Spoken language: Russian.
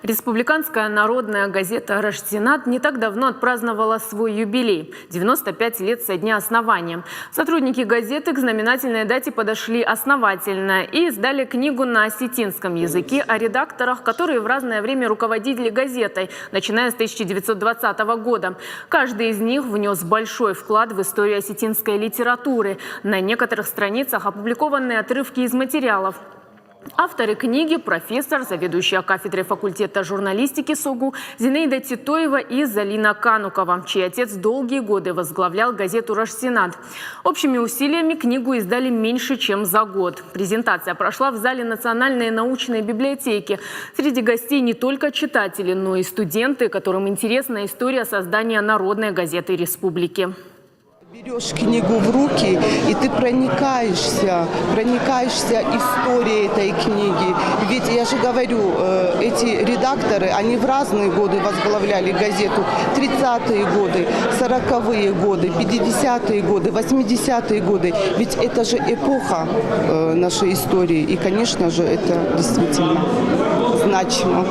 Республиканская народная газета «Рашсенат» не так давно отпраздновала свой юбилей – 95 лет со дня основания. Сотрудники газеты к знаменательной дате подошли основательно и издали книгу на осетинском языке о редакторах, которые в разное время руководили газетой, начиная с 1920 года. Каждый из них внес большой вклад в историю осетинской литературы. На некоторых страницах опубликованы отрывки из материалов. Авторы книги – профессор, заведующая кафедрой факультета журналистики СОГУ Зинаида Титоева и Залина Канукова, чей отец долгие годы возглавлял газету «Рашсенат». Общими усилиями книгу издали меньше, чем за год. Презентация прошла в зале Национальной научной библиотеки. Среди гостей не только читатели, но и студенты, которым интересна история создания народной газеты республики. Берешь книгу в руки, и ты проникаешься историей этой книги. Ведь я же говорю, эти редакторы, они в разные годы возглавляли газету. 30-е годы, 40-е годы, 50-е годы, 80-е годы. Ведь это же эпоха нашей истории. И, конечно же, это действительно значимо.